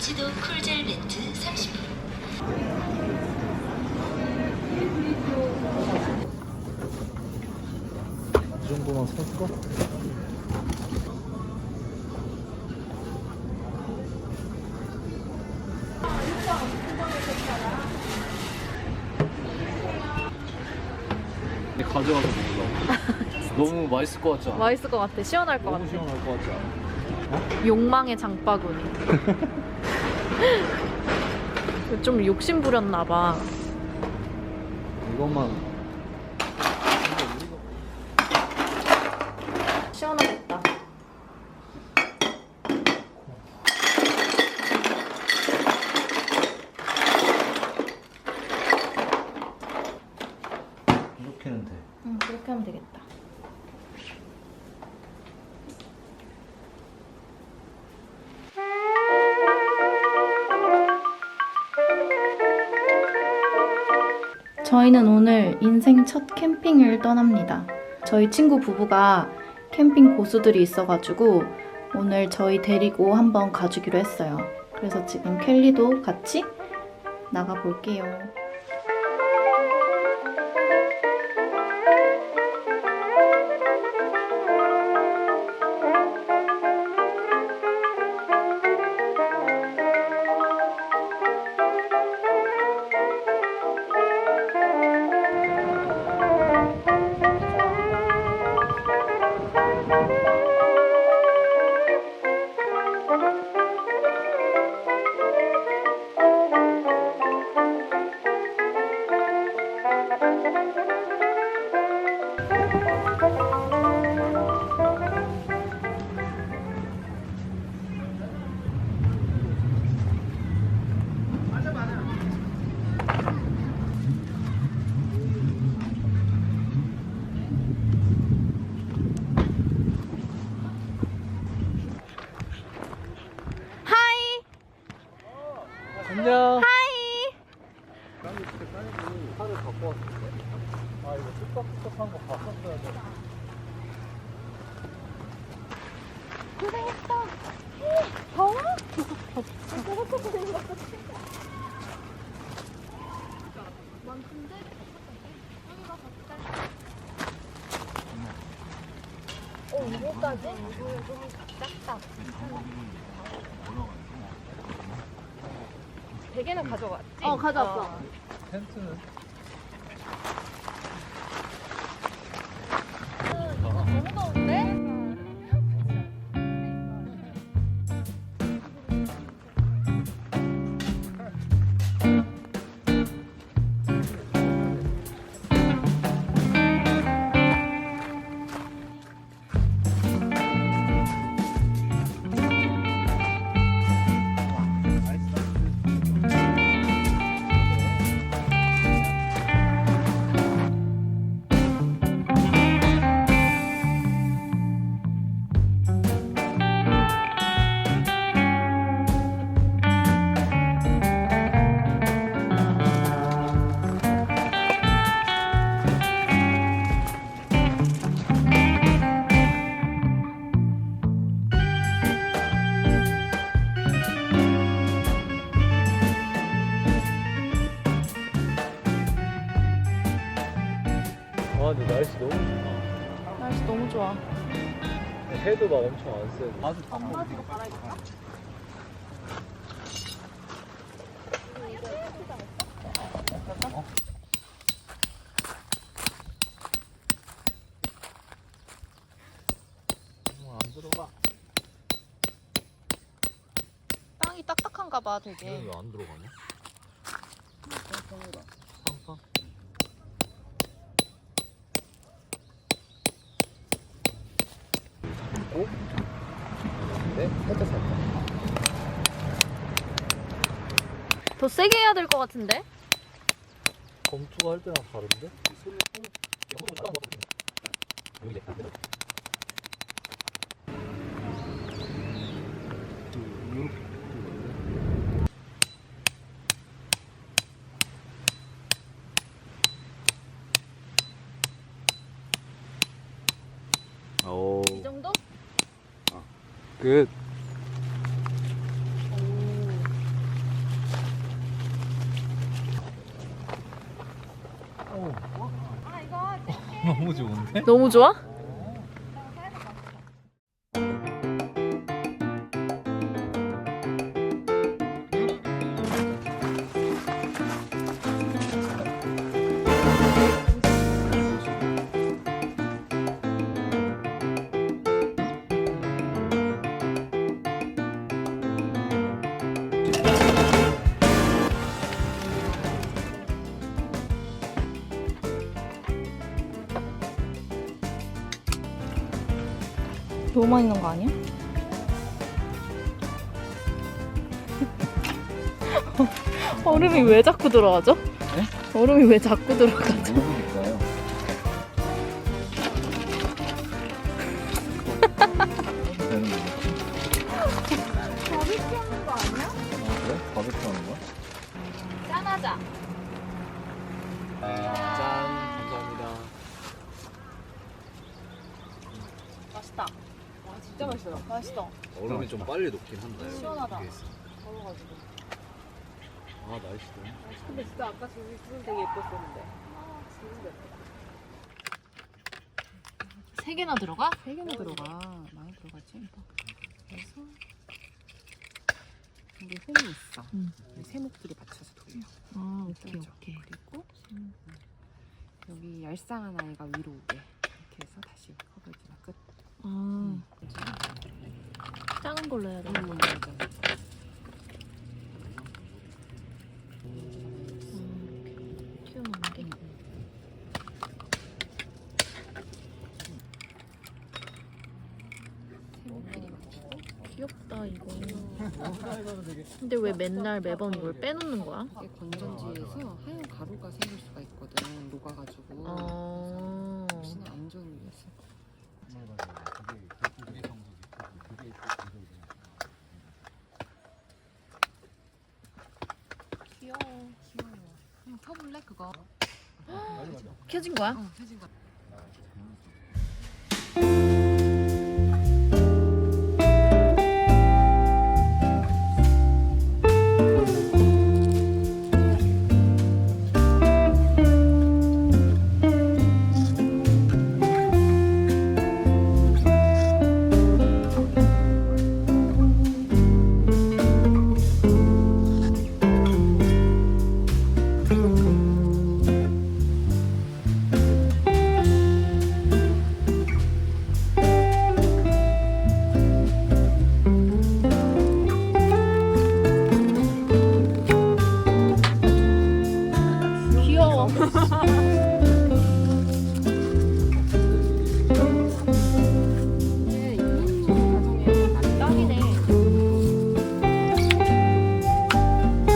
터치도 쿨젤 매트 30%. 이 정도만 살까? 가져가서 먹으려고. 너무 맛있을 것 같지 않아? 맛있을 것 같아. 시원할 것 너무 같아. 시원할 것 같지 않아? 욕망의 장바구니. 좀 욕심 부렸나 봐. 이것만 시원하겠다. 이렇게는 돼. 응, 그렇게 하면 되겠다. 저희는 오늘 인생 첫 캠핑을 떠납니다. 저희 친구 부부가 캠핑 고수들이 있어가지고 오늘 저희 데리고 한번 가주기로 했어요. 그래서 지금 켈리도 같이 나가볼게요. 하이! 안녕. 하이! 차를 갖고 왔는데. 아 이거 뚝딱뚝딱한 거 봤었어야 돼. 고생했어. 더워? 이거까지? 이거는 좀 작다. 베개는 가져왔지? 가져왔어. 텐트는? 너무 더운데? 아 근데 날씨 너무 좋다. 날씨 너무 좋아. 해도 막 엄청 안 세고. 아주 밥 먹어. 안 들어가. 땅이 딱딱한가 봐, 되게. 왜 안 들어가냐? 팡팡. 고? 네? 살짝 살짝. 더 세게 해야 될 것 같은데? 검투가 할 때랑 다른데? 오. 이 정도? 끝. 오. 좋은데? 너무 좋아? 너무 많이 넣은 거 아니야? 얼음이 왜 자꾸 들어가죠? 네? 얼음이 왜 자꾸 들어가죠? 모르겠어요. 되는 거지? 바비큐 하는 거 아니야? 아, 그래? 바베큐 하는 거야? 짠하자. 짠, 감사합니다. 맛있다. 와, 진짜 맛있어요. 맛있어. 얼음이 좀 빨리 녹긴 한다. 시원하다. 이게 있어. 더워가지고. 아, 맛있다. 근데 진짜 아까 저기 구름 되게 예뻤었는데. 세 개나 들어가? 세 개나 들어가. 많이 들어가지. 그래서 여기 홈이 있어. 세목들이 받쳐서 돌려. 아, 그렇죠. 그리고 여기 얄쌍한 아이가 위로 오게 이렇게 해서 다시 커버해주면 끝. 아, 작은 걸로 해야 돼. 맞아. 키워놓는 게. 세목끼리 맞추고. 귀엽다 이거. 근데 왜 맨날 매번 이걸 빼놓는 거야? 이게 건전지에서 하얀 가루가 생길 수가 있거든. 녹아가지고. 어. 혹시나 안 좋은 일이 있어. 귀여워. 귀여워. 한번 켜볼래 그거? 켜진 거야? 켜진 거. 귀여워. 이게 가정에 딱이네.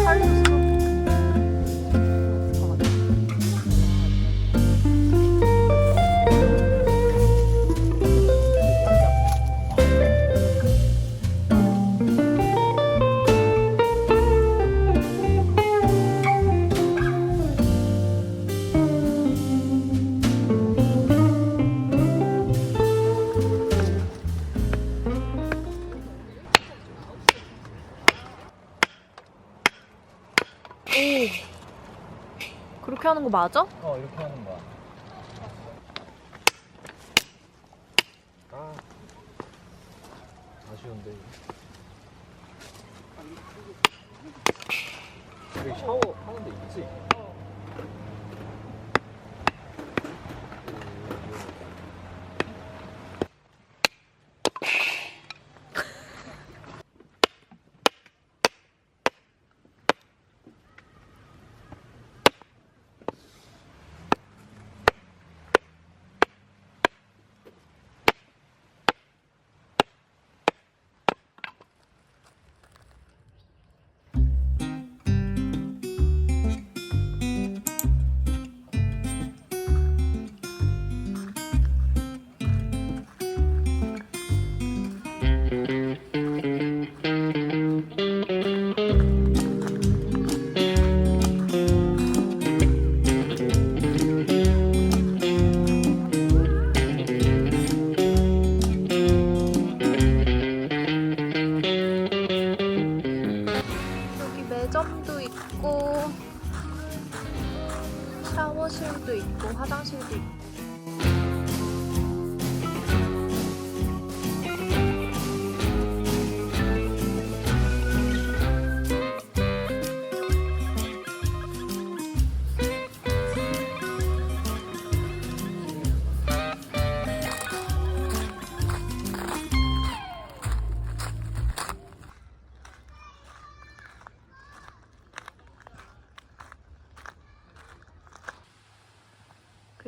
칼로스. 오. 그렇게 하는 거 맞아? 이렇게 하는 거야. 아, 아쉬운데. 여기 샤워 하는 데 있지? 샤워실도 있고 화장실도 있고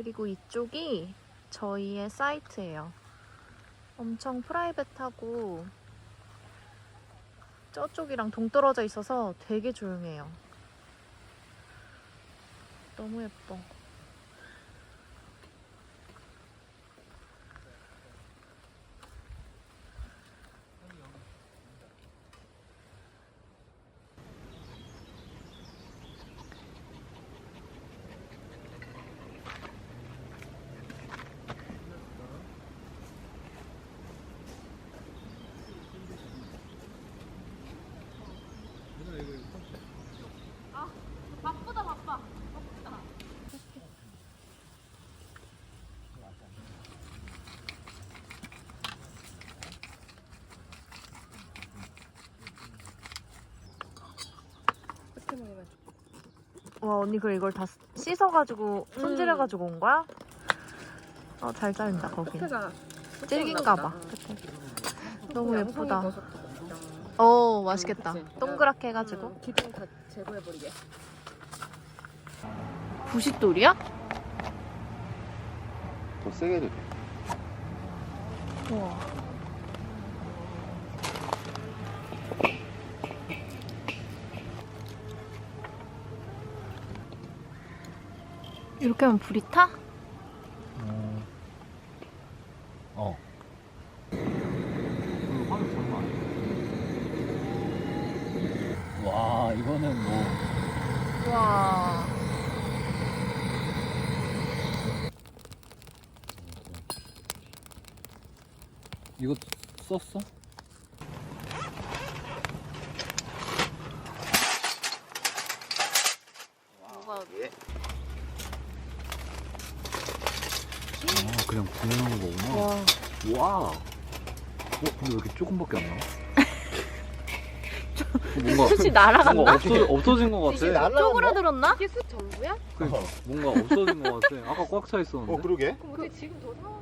그리고 이쪽이 저희의 사이트예요. 엄청 프라이빗하고 저쪽이랑 동떨어져 있어서 되게 조용해요. 너무 예뻐. 바쁘다 바빠. 와 언니 그럼 이걸 다 씻어가지고 손질해가지고 온 거야? 잘 자른다 거기. 끝에가 질긴가봐. 너무 예쁘다. 맛있겠다. 그치? 동그랗게 해가지고. 기둥 다 제거해버리게. 부싯돌이야? 더 세게 해도 돼. 우와. 이렇게 하면 불이 타? 화면 장난 아니야. 와, 이거는 뭐. 와. 이거 썼어? 그냥 구워놓은 거구나. 와. 와. 근데 왜 이렇게 조금밖에 안 나와? 뭔가 숯이 날아갔나? 뭔가 없어진 것 같아. 쪼그라들었나? 이게 숯 전부야? 그러니까 뭔가 없어진 것 같아. 아까 꽉 차 있었는데. 그러게. 그럼 어떻게 지금 더 상황?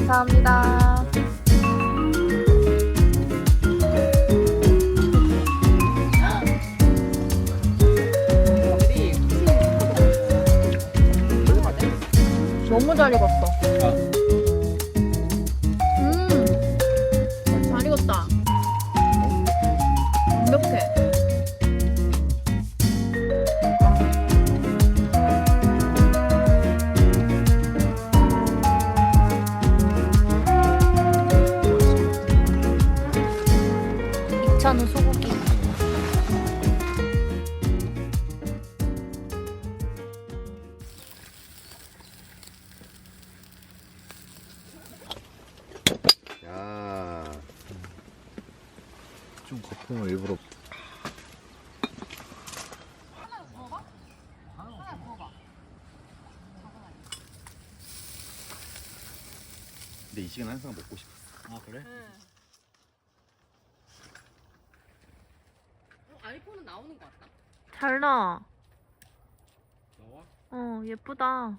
감사합니다. 너무 잘 익었어. 잘 익었다. 완벽해. 익찬우 소고기. 야. 좀 거품을 일부러. 근데 이 시간 항상 먹고 싶어. 아 그래? 아이폰은 나오는 거 같다. 잘 나. 나와? 예쁘다.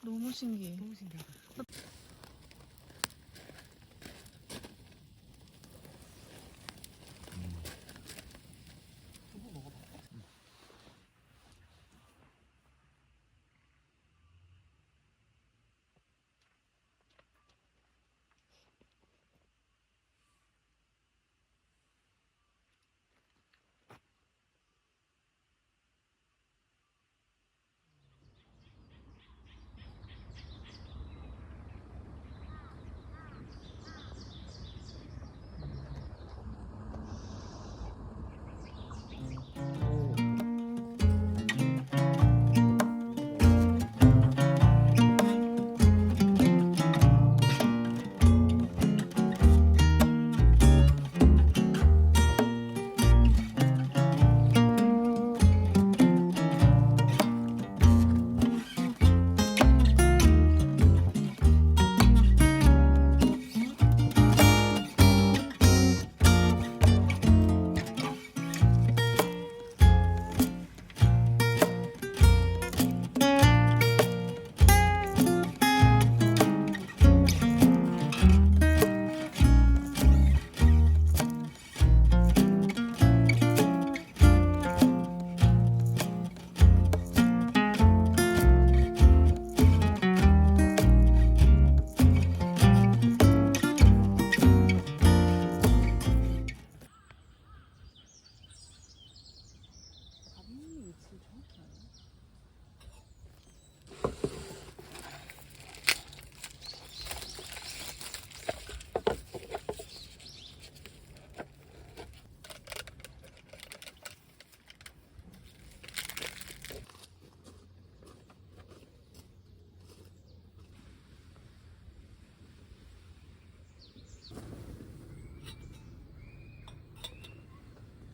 너무 신기해. 너무 신기하다.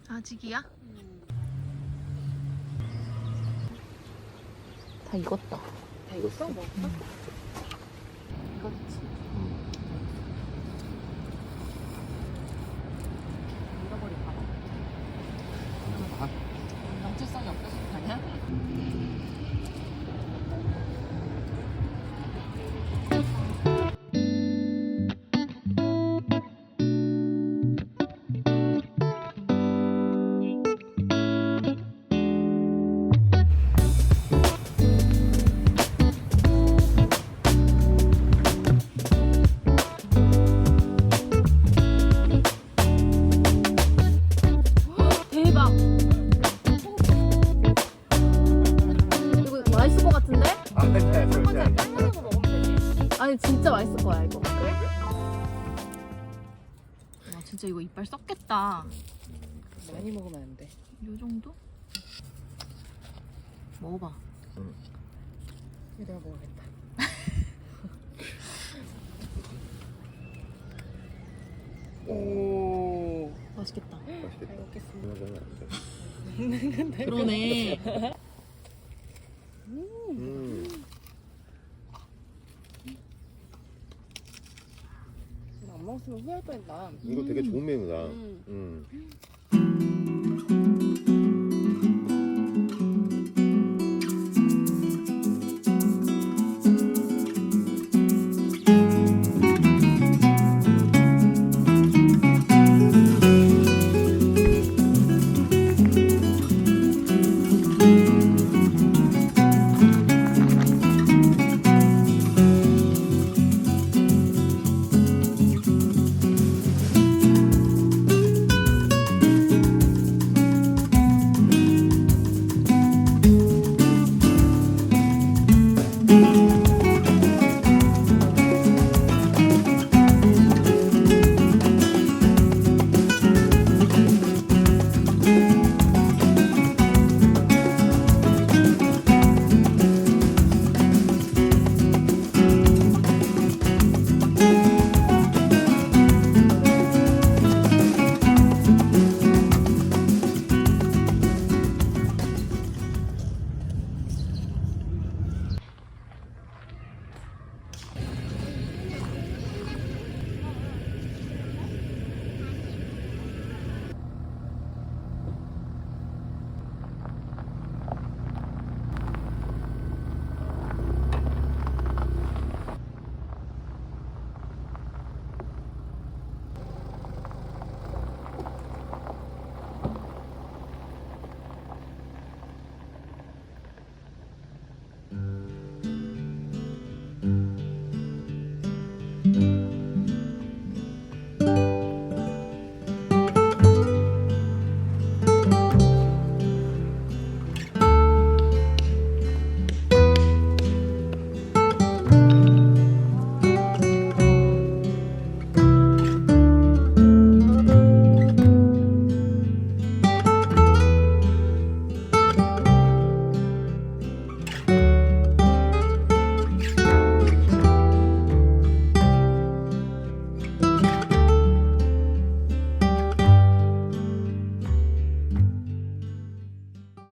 아직이야? 다 익었다. 다 익었어? 뭐? 익었지. 잃어버린 가방. 정체성이 없어진 거 아니야? 대박! 이거 맛있을 것 같은데? 아니야 절대 아니야. 딴 거 먹으면 되지. 아니 진짜 맛있을 거야 이거. 그래? 와 진짜 이거 이빨 썩겠다. 많이 먹으면 안 돼. 요 정도? 먹어봐. 내가 먹어야겠다. 오. 맛있겠다. 맛있겠다. 잘 먹겠습니다. 그러면 안 돼. 그러네. 이거 안 먹었으면 후회할 뻔했다. 이거 되게 좋은 메뉴다. 음. 음.